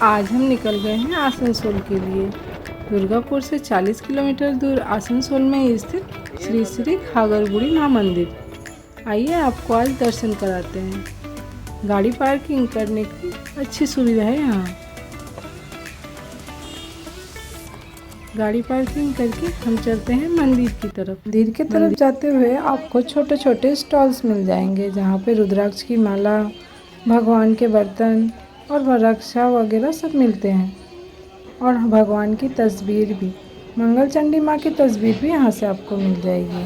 आज हम निकल गए हैं आसनसोल के लिए। दुर्गापुर से 40 किलोमीटर दूर आसनसोल में स्थित श्री श्री घाघरबुड़ी माँ मंदिर। आइए आपको आज दर्शन कराते हैं। गाड़ी पार्किंग करने की अच्छी सुविधा है यहाँ। गाड़ी पार्किंग करके हम चलते हैं मंदिर की तरफ। मंदिर की तरफ जाते हुए आपको छोटे छोटे स्टॉल्स मिल जाएंगे, जहाँ पे रुद्राक्ष की माला, भगवान के बर्तन और रक्षा वगैरह सब मिलते हैं। और भगवान की तस्वीर भी, मंगल चंडी माँ की तस्वीर भी यहाँ से आपको मिल जाएगी।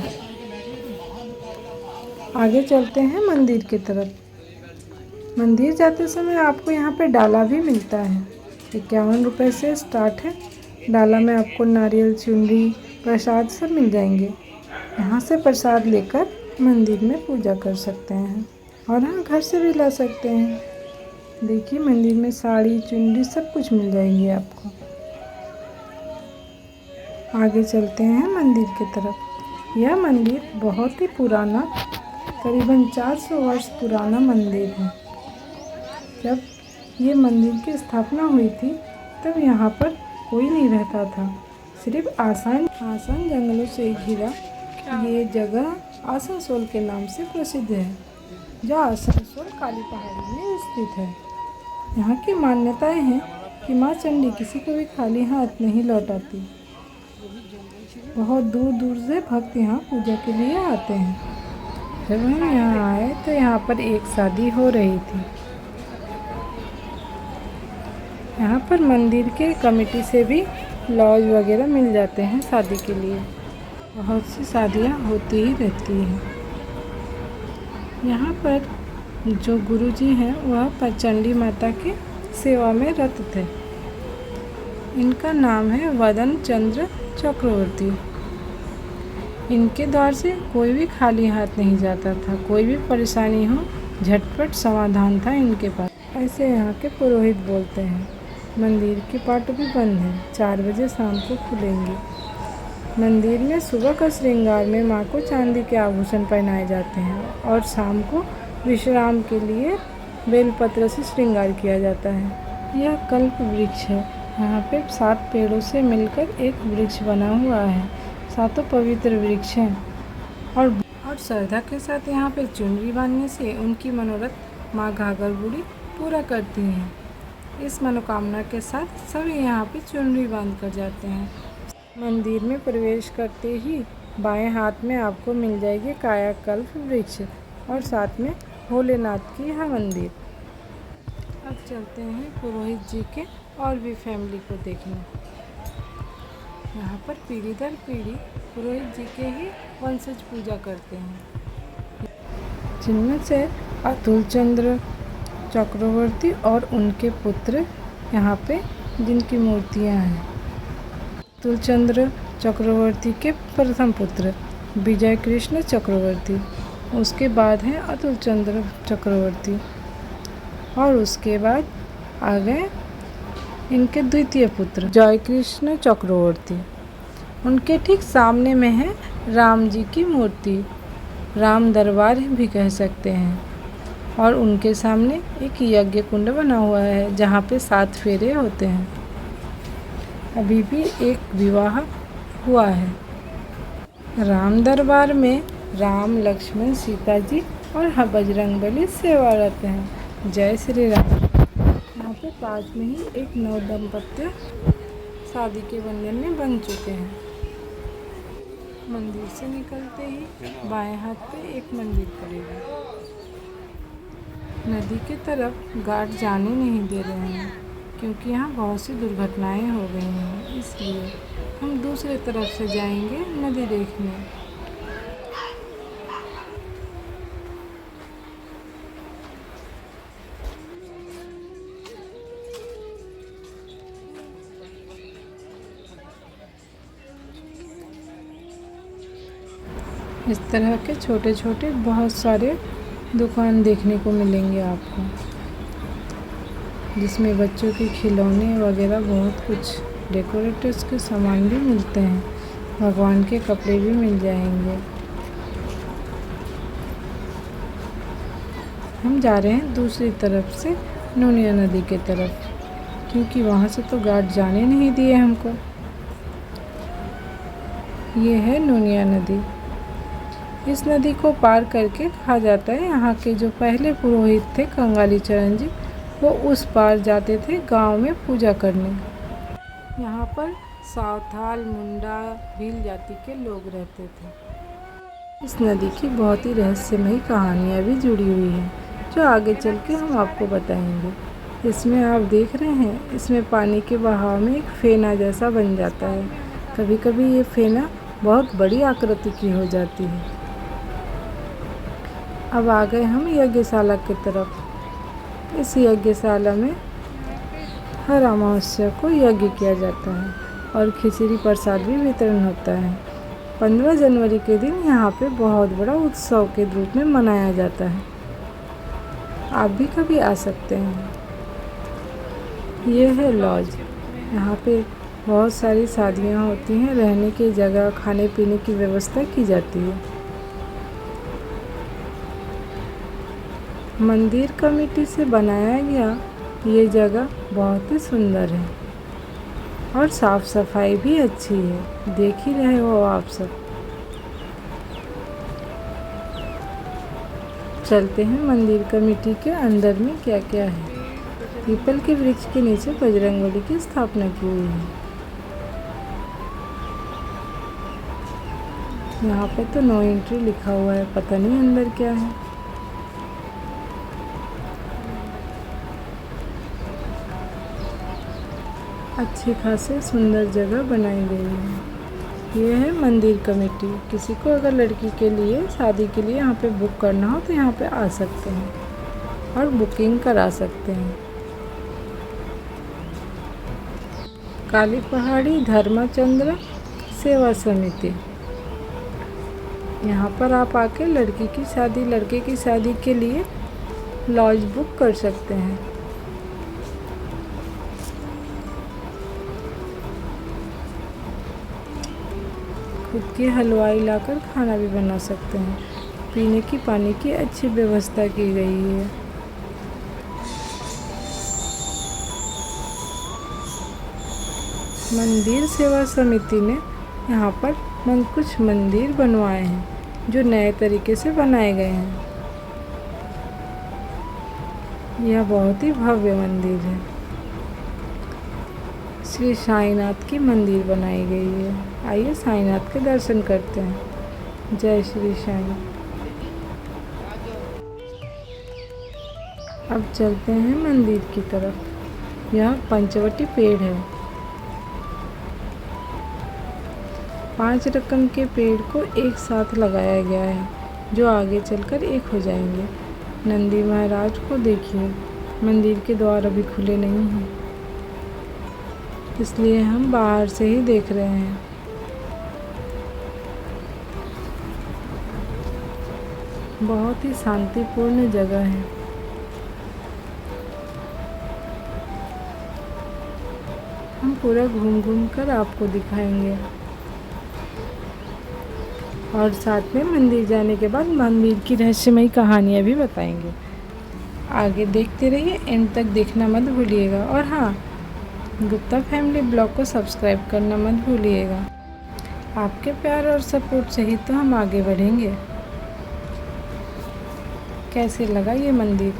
आगे चलते हैं मंदिर की तरफ। मंदिर जाते समय आपको यहाँ पे डाला भी मिलता है। 51 रुपये से स्टार्ट है। डाला में आपको नारियल, चुनरी, प्रसाद सब मिल जाएंगे। यहाँ से प्रसाद लेकर मंदिर में पूजा कर सकते हैं और हाँ, घर से भी ला सकते हैं। देखिए, मंदिर में साड़ी, चुनरी सब कुछ मिल जाएगी आपको। आगे चलते हैं मंदिर की तरफ। यह मंदिर बहुत ही पुराना, करीबन 400 वर्ष पुराना मंदिर है। जब ये मंदिर की स्थापना हुई थी तब यहाँ पर कोई नहीं रहता था, सिर्फ आसान जंगलों से घिरा ये जगह आसनसोल के नाम से प्रसिद्ध है, जो आसनसोल काली पहाड़ी में स्थित है। यहाँ की मान्यताएं हैं कि माँ चंडी किसी को भी खाली हाथ नहीं लौटाती। बहुत दूर दूर से भक्त यहाँ पूजा के लिए आते हैं। जब हम यहाँ आए तो यहाँ पर एक शादी हो रही थी। यहाँ पर मंदिर के कमेटी से भी लॉज वगैरह मिल जाते हैं शादी के लिए। बहुत सी शादियाँ होती ही रहती हैं। यहाँ पर जो गुरुजी हैं वह चंडी माता की सेवा में रत थे। इनका नाम है वदन चंद्र चक्रवर्ती। इनके द्वार से कोई भी खाली हाथ नहीं जाता था। कोई भी परेशानी हो, झटपट समाधान था इनके पास, ऐसे यहाँ के पुरोहित बोलते हैं। मंदिर की पाट भी बंद है, 4 बजे शाम को खुलेंगी। मंदिर में सुबह का श्रृंगार में माँ को चांदी के आभूषण पहनाए जाते हैं और शाम को विश्राम के लिए बेलपत्र से श्रृंगार किया जाता है। यह कल्प वृक्ष है। यहाँ पे 7 पेड़ों से मिलकर एक वृक्ष बना हुआ है। 7 पवित्र वृक्ष हैं और श्रद्धा के साथ यहाँ पे चुनरी बांधने से उनकी मनोरथ माँ घाघरबुड़ी पूरा करती हैं। इस मनोकामना के साथ सभी यहाँ पे चुनरी बांध कर जाते हैं। मंदिर में प्रवेश करते ही बाएं हाथ में आपको मिल जाएगी कायाकल्प वृक्ष और साथ में भोलेनाथ की यह मंदिर। अब चलते हैं पुरोहित जी के और भी फैमिली को देखने। यहाँ पर पीढ़ी दर पीढ़ी पुरोहित जी के ही वंशज पूजा करते हैं, जिनमें से अतुल चंद्र चक्रवर्ती और उनके पुत्र यहाँ पे जिनकी मूर्तियाँ हैं। अतुल चंद्र चक्रवर्ती के प्रथम पुत्र विजय कृष्ण चक्रवर्ती, उसके बाद हैं अतुल चंद्र चक्रवर्ती और उसके बाद आ गए इनके द्वितीय पुत्र जय कृष्ण चक्रवर्ती। उनके ठीक सामने में है राम जी की मूर्ति, राम दरबार भी कह सकते हैं। और उनके सामने एक यज्ञ कुंड बना हुआ है, जहाँ पे 7 फेरे होते हैं। अभी भी एक विवाह हुआ है। राम दरबार में राम, लक्ष्मण, सीता जी और बजरंगबली सेवारत हैं। जय श्री राम। यहाँ पे पास में ही एक नव दंपत्ति शादी के बंधन में बन चुके हैं। मंदिर से निकलते ही बाएं हाथ पे एक मंदिर पड़ेगा। नदी की तरफ गार्ड जाने नहीं दे रहे हैं, क्योंकि यहाँ बहुत सी दुर्घटनाएं हो गई हैं, इसलिए हम दूसरे तरफ से जाएंगे नदी देखने। इस तरह के छोटे छोटे बहुत सारे दुकान देखने को मिलेंगे आपको, जिसमें बच्चों के खिलौने वगैरह बहुत कुछ डेकोरेटर्स के सामान भी मिलते हैं। भगवान के कपड़े भी मिल जाएंगे। हम जा रहे हैं दूसरी तरफ से नूनिया नदी के तरफ। क्योंकि वहाँ से तो गार्ड जाने नहीं दिए हमको। ये है नूनिया नदी। इस नदी को पार करके कहा जाता है यहाँ के जो पहले पुरोहित थे कंगाली चरण जी, वो उस पार जाते थे गांव में पूजा करने। यहाँ पर सावथाल, मुंडा, भील जाति के लोग रहते थे। इस नदी की बहुत ही रहस्यमयी कहानियाँ भी जुड़ी हुई हैं, जो आगे चल के हम आपको बताएंगे। इसमें आप देख रहे हैं, इसमें पानी के बहाव में एक फेना जैसा बन जाता है। कभी कभी ये फेना बहुत बड़ी आकृति की हो जाती है। अब आ गए हम यज्ञशाला की तरफ। इस यज्ञशाला में हर अमावस्या को यज्ञ किया जाता है और खिचड़ी प्रसाद भी वितरण होता है। 15 जनवरी के दिन यहाँ पे बहुत बड़ा उत्सव के रूप में मनाया जाता है। आप भी कभी आ सकते हैं। ये है लॉज। यहाँ पे बहुत सारी शादियाँ होती हैं, रहने की जगह, खाने पीने की व्यवस्था की जाती है। मंदिर कमेटी से बनाया गया ये जगह बहुत ही सुंदर है और साफ सफाई भी अच्छी है, देख ही रहे हो आप सब। चलते हैं मंदिर कमेटी के अंदर में क्या क्या है। पीपल के वृक्ष के नीचे बजरंगबली की स्थापना की हुई है। यहाँ पे तो नो एंट्री लिखा हुआ है, पता नहीं अंदर क्या है। अच्छी खासी सुंदर जगह बनाई गई है। ये है मंदिर कमेटी। किसी को अगर लड़की के लिए, शादी के लिए यहाँ पे बुक करना हो तो यहाँ पे आ सकते हैं और बुकिंग करा सकते हैं। काली पहाड़ी धर्मचंद्र सेवा समिति। यहाँ पर आप आके लड़की की शादी, लड़के की शादी के लिए लॉज बुक कर सकते हैं। खुद की हलवाई लाकर खाना भी बना सकते हैं। पीने की पानी की अच्छी व्यवस्था की गई है। मंदिर सेवा समिति ने यहाँ पर कुछ मंदिर बनवाए हैं जो नए तरीके से बनाए गए हैं। यह बहुत ही भव्य मंदिर है। श्री साईनाथ की मंदिर बनाई गई है। आइए साईनाथ के दर्शन करते हैं। जय श्री साईं। अब चलते हैं मंदिर की तरफ। यह पंचवटी पेड़ है। 5 रकम के पेड़ को एक साथ लगाया गया है, जो आगे चलकर एक हो जाएंगे। नंदी महाराज को देखिए, मंदिर के द्वार अभी खुले नहीं हैं, इसलिए हम बाहर से ही देख रहे हैं। बहुत ही शांतिपूर्ण जगह है। हम पूरा घूम घूम कर आपको दिखाएंगे और साथ में मंदिर जाने के बाद मंदिर की रहस्यमयी कहानियाँ भी बताएंगे। आगे देखते रहिए, एंड तक देखना मत भूलिएगा। और हाँ, गुप्ता फैमिली ब्लॉग को सब्सक्राइब करना मत भूलिएगा। आपके प्यार और सपोर्ट से ही तो हम आगे बढ़ेंगे। कैसे लगा ये मंदिर?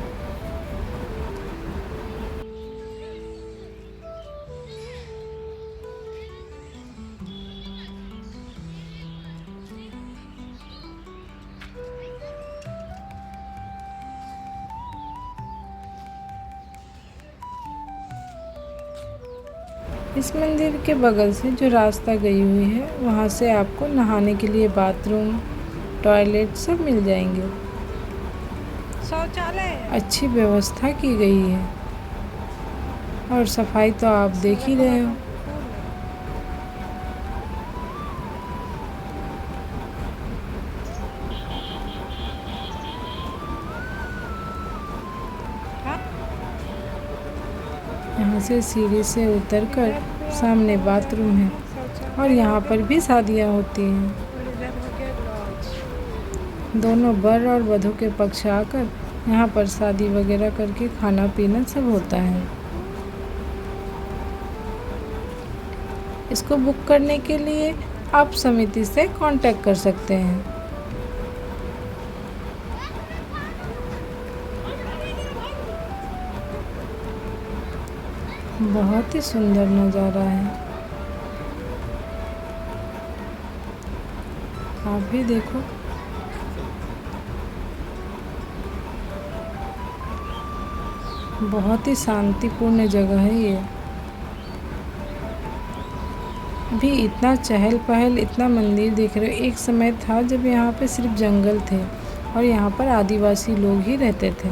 इस मंदिर के बगल से जो रास्ता गई हुई है, वहाँ से आपको नहाने के लिए बाथरूम, टॉयलेट सब मिल जाएंगे। शौचालय अच्छी व्यवस्था की गई है और सफाई तो आप देख ही रहे हो। यहाँ से सीढ़ी से उतरकर सामने बाथरूम है और यहाँ पर भी शादियाँ होती हैं। दोनों वर और वधू के पक्ष आकर यहाँ पर शादी वगैरह करके खाना पीना सब होता है। इसको बुक करने के लिए आप समिति से कांटेक्ट कर सकते हैं। बहुत ही सुंदर नज़ारा है। आप भी देखो। बहुत ही शांतिपूर्ण जगह है ये। भी इतना चहल पहल, इतना मंदिर देख रहे हो। एक समय था जब यहाँ पे सिर्फ जंगल थे और यहाँ पर आदिवासी लोग ही रहते थे।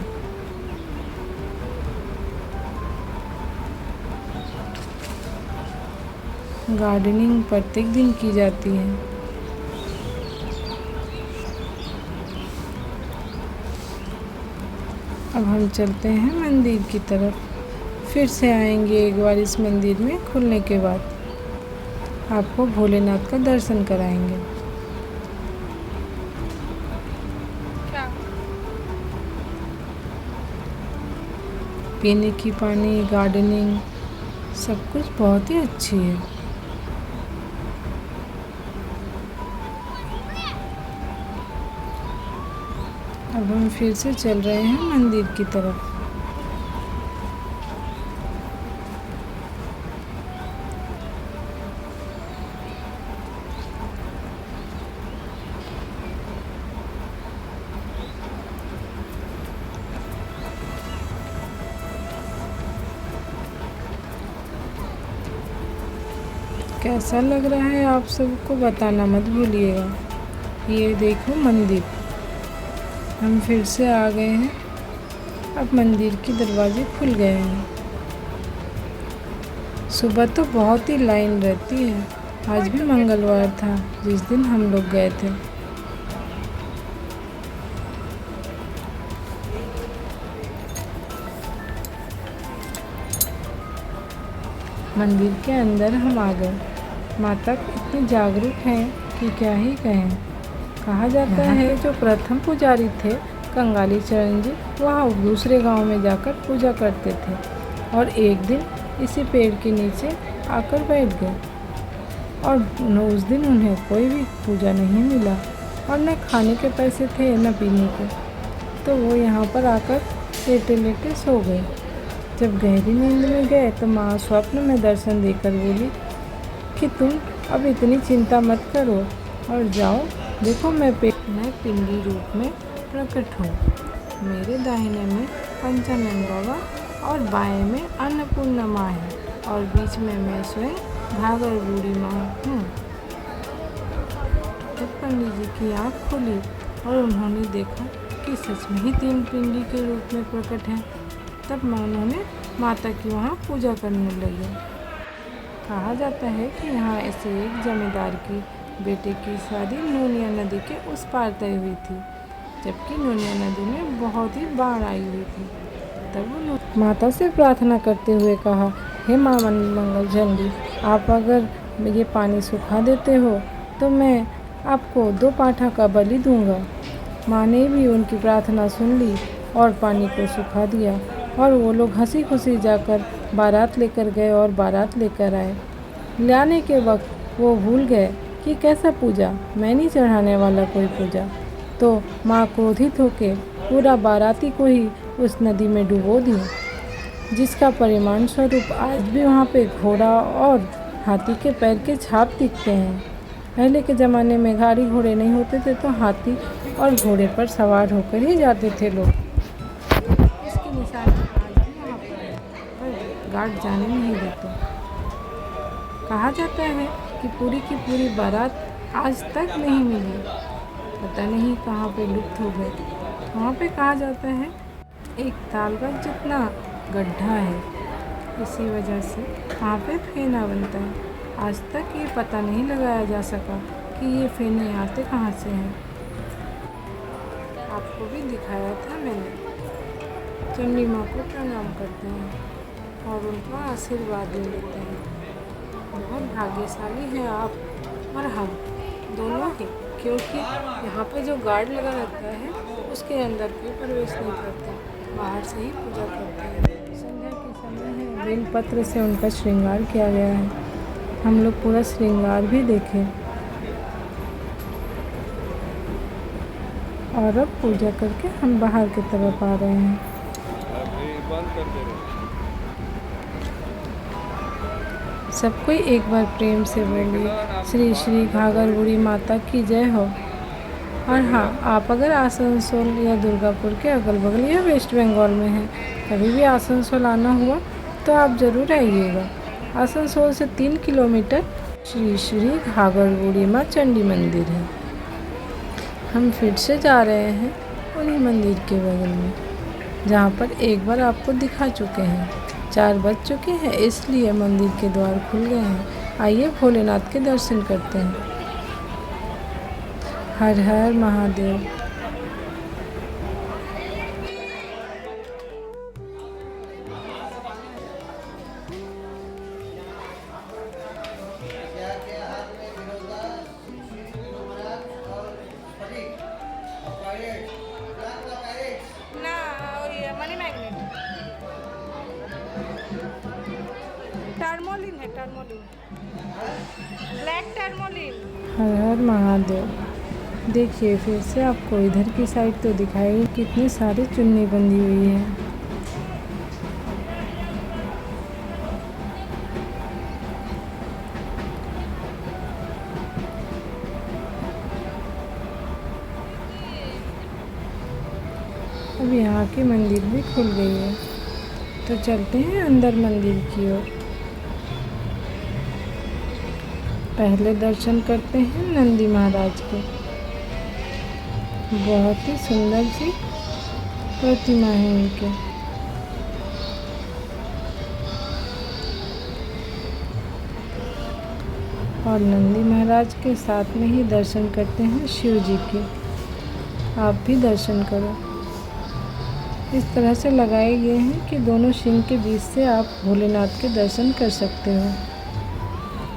गार्डनिंग प्रत्येक दिन की जाती है। अब हम चलते हैं मंदिर की तरफ। फिर से आएंगे एक बार इस मंदिर में खुलने के बाद। आपको भोलेनाथ का दर्शन कराएंगे। पीने की पानी, गार्डनिंग, सब कुछ बहुत ही अच्छी है। अब हम फिर से चल रहे हैं मंदिर की तरफ। कैसा लग रहा है आप सबको बताना मत भूलिएगा। ये देखो मंदिर। हम फिर से आ गए हैं। अब मंदिर के दरवाजे खुल गए हैं। सुबह तो बहुत ही लाइन रहती है। आज भी मंगलवार था जिस दिन हम लोग गए थे। मंदिर के अंदर हम आ गए। माता इतनी जागरूक हैं कि क्या ही कहें। कहा जाता है जो प्रथम पुजारी थे कंगाली चरण जी, वह दूसरे गांव में जाकर पूजा करते थे और एक दिन इसी पेड़ के नीचे आकर बैठ गए और उस दिन उन्हें कोई भी पूजा नहीं मिला और न खाने के पैसे थे न पीने के। तो वो यहाँ पर आकर लेटे लेटे सो गए। जब गहरी नींद में गए तो माँ स्वप्न में दर्शन देकर बोली कि तुम अब इतनी चिंता मत करो और जाओ, देखो मैं पिंडी रूप में प्रकट हूँ। मेरे दाहिने में पंचानन बाबा और बाएं में अन्नपूर्णा माँ है और बीच में मैं स्वयं घाघर बूढ़ी माँ हूँ। जब पंडित जी की आँख खुली और उन्होंने देखा कि सच में ही तीन पिंडी के रूप में प्रकट हैं, तब उन्होंने माता की वहाँ पूजा करने लगे। कहा जाता है कि यहाँ ऐसे एक जमींदार की बेटे की शादी नूनिया नदी के उस पार तय हुई थी, जबकि नूनिया नदी में बहुत ही बाढ़ आई हुई थी। तब वो माता से प्रार्थना करते हुए कहा, हे माँ मंगल चंडी, आप अगर ये पानी सुखा देते हो तो मैं आपको 2 पाठा का बलि दूंगा। माँ ने भी उनकी प्रार्थना सुन ली और पानी को सुखा दिया और वो लोग हंसी खुशी जाकर बारात लेकर गए और बारात लेकर आए। लाने के वक्त वो भूल गए कि कैसा पूजा, मैं नहीं चढ़ाने वाला कोई पूजा। तो माँ क्रोधित होकर पूरा बाराती को ही उस नदी में डुबो दी, जिसका परिणाम स्वरूप आज भी वहाँ पे घोड़ा और हाथी के पैर के छाप दिखते हैं। पहले के ज़माने में गाड़ी घोड़े नहीं होते थे तो हाथी और घोड़े पर सवार होकर ही जाते थे लोग। इसके निशान आज भी वहाँ पर है, पर गार्ड जाने नहीं देते। कहा जाता है कि पूरी की पूरी बारात आज तक नहीं मिली, पता नहीं कहाँ पे लुप्त हो गए। वहाँ पे कहा जाता है एक तालबा जितना गड्ढा है, इसी वजह से वहाँ पे फेना बनता है। आज तक ये पता नहीं लगाया जा सका कि ये फेने आते कहाँ से हैं। आपको भी दिखाया था मैंने। चंडी माँ को प्रणाम करते हैं और उनका आशीर्वाद ले लेते हैं। बहुत भाग्यशाली हैं आप और हम दोनों ही, क्योंकि यहाँ पे जो गार्ड लगा रहता है उसके अंदर कोई प्रवेश नहीं करता, बाहर से ही पूजा करते हैं। संध्या के समय है, बेलपत्र से उनका श्रृंगार किया गया है। हम लोग पूरा श्रृंगार भी देखे और अब पूजा करके हम बाहर की तरफ आ रहे हैं। अभी बंद कर दे रहे। सब कोई एक बार प्रेम से बोलिए, श्री श्री घाघर बुढ़ी माता की जय हो। और हाँ, आप अगर आसनसोल या दुर्गापुर के अगल बगल या वेस्ट बंगाल में हैं, कभी भी आसनसोल आना हुआ तो आप ज़रूर आइएगा। आसनसोल से 3 किलोमीटर श्री श्री घाघर बुढ़ी माँ चंडी मंदिर है। हम फिर से जा रहे हैं उन्हीं मंदिर के बगल में, जहाँ पर एक बार आपको दिखा चुके हैं। 4 बज चुके हैं, इसलिए मंदिर के द्वार खुल गए हैं। आइए भोलेनाथ के दर्शन करते हैं। हर हर महादेव। टर्मोलिन है, टर्मोलिन, ब्लैक टर्मोलिन। हर हर महादेव। देखिए फिर से आपको इधर की साइड तो दिखाई कितनी सारी चुन्नी बंधी हुई है। अब यहाँ की मंदिर भी खुल गई है, तो चलते हैं अंदर मंदिर की ओर। पहले दर्शन करते हैं नंदी महाराज के। बहुत ही सुंदर सी प्रतिमा है इनके। और नंदी महाराज के साथ में ही दर्शन करते हैं शिव जी के। आप भी दर्शन करो। इस तरह से लगाए गए हैं कि दोनों सिंह के बीच से आप भोलेनाथ के दर्शन कर सकते हो।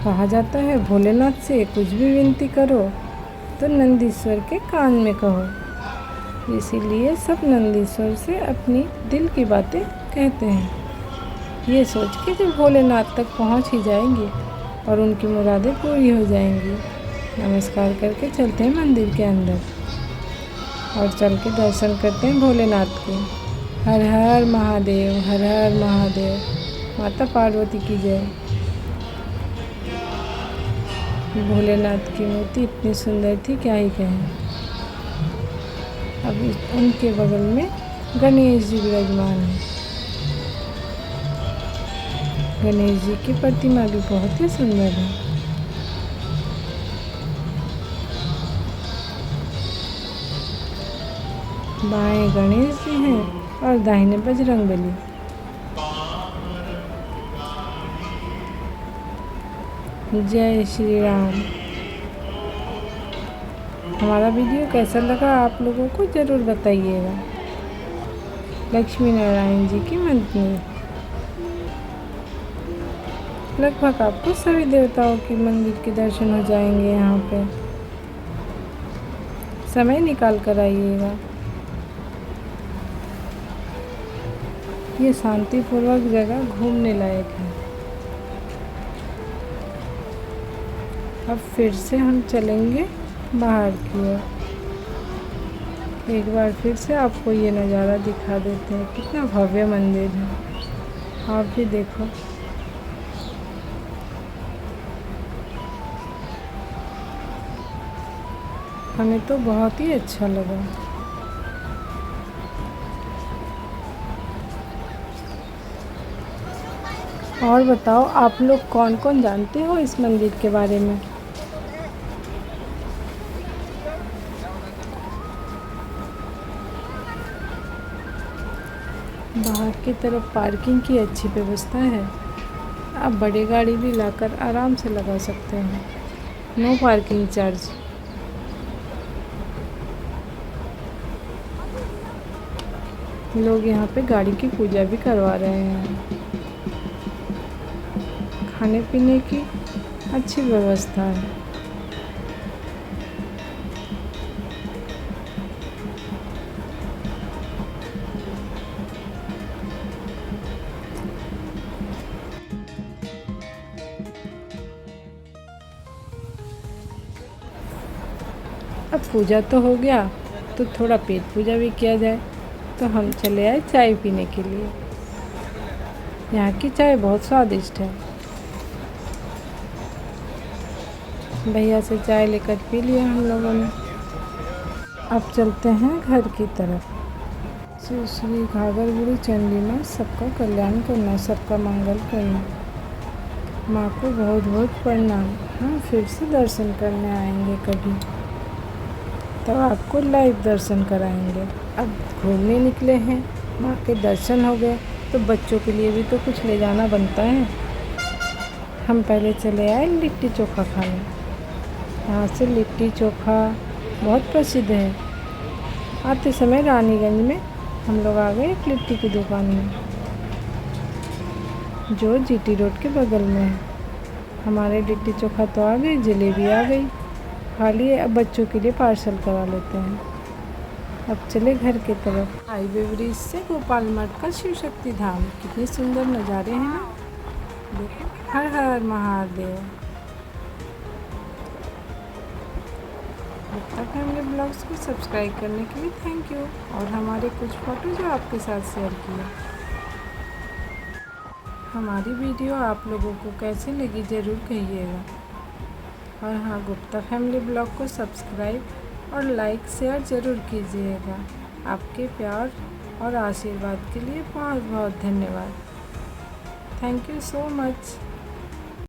कहा जाता है भोलेनाथ से कुछ भी विनती करो तो नंदीश्वर के कान में कहो। इसीलिए सब नंदीश्वर से अपनी दिल की बातें कहते हैं, ये सोच के कि भोलेनाथ तक पहुंच ही जाएंगी और उनकी मुरादें पूरी हो जाएंगी। नमस्कार करके चलते हैं मंदिर के अंदर और चल के दर्शन करते हैं भोलेनाथ के। हर हर महादेव, हर हर महादेव। माता पार्वती की जय। भोलेनाथ की मूर्ति इतनी सुंदर थी, क्या ही कहें। अब उनके बगल में गणेश जी विराजमान हैं। गणेश जी की प्रतिमा भी बहुत ही सुंदर है। बाएं गणेश जी हैं और दाहिने बजरंगबली। जय श्री राम। हमारा वीडियो कैसा लगा आप लोगों को ज़रूर बताइएगा। लक्ष्मी नारायण जी की मंदिर। लगभग आपको सभी देवताओं की मंदिर के दर्शन हो जाएंगे। यहाँ पे समय निकाल कर आइएगा। ये शांतिपूर्वक जगह घूमने लायक है। अब फिर से हम चलेंगे बाहर की ओर। एक बार फिर से आपको ये नज़ारा दिखा देते हैं, कितना भव्य मंदिर है। आप भी देखो। हमें तो बहुत ही अच्छा लगा। और बताओ आप लोग कौन कौन जानते हो इस मंदिर के बारे में। बाहर की तरफ पार्किंग की अच्छी व्यवस्था है। आप बड़ी गाड़ी भी लाकर आराम से लगा सकते हैं। No parking charge. लोग यहाँ पे गाड़ी की पूजा भी करवा रहे हैं। खाने पीने की अच्छी व्यवस्था है। अब पूजा तो हो गया, तो थोड़ा पेट पूजा भी किया जाए। तो हम चले आए चाय पीने के लिए। यहाँ की चाय बहुत स्वादिष्ट है। भैया से चाय लेकर पी लिया हम लोगों ने। अब चलते हैं घर की तरफ। श्री श्री घाघर बुढ़ी चंडी माँ सबका कल्याण करना, सबका मंगल करना। माँ को बहुत बहुत प्रणाम। हम फिर से दर्शन करने आएंगे कभी, तब आपको लाइव दर्शन कराएंगे। अब घूमने निकले हैं, माँ के दर्शन हो गए, तो बच्चों के लिए भी तो कुछ ले जाना बनता है। हम पहले चले आए लिट्टी चोखा खाने। यहाँ से लिट्टी चोखा बहुत प्रसिद्ध है। आते समय रानीगंज में हम लोग आ गए एक लिट्टी की दुकान में, जो जीटी रोड के बगल में है। हमारे लिट्टी चोखा तो आ गई, जलेबी आ गई, खा लिए। अब बच्चों के लिए पार्सल करा लेते हैं। अब चले घर की तरफ। हाईवे ब्रिज से गोपाल मठ का शिव शक्ति धाम, कितने सुंदर नज़ारे हैं ना। देखो, हर हर महादेव। गुप्ता फैमिली ब्लॉग्स को सब्सक्राइब करने के लिए थैंक यू। और हमारे कुछ फ़ोटो जो आपके साथ शेयर किए। हमारी वीडियो आप लोगों को कैसी लगी ज़रूर कहिएगा। और हाँ, गुप्ता फैमिली ब्लॉग को सब्सक्राइब और लाइक शेयर ज़रूर कीजिएगा। आपके प्यार और आशीर्वाद के लिए बहुत बहुत धन्यवाद। Thank you so much.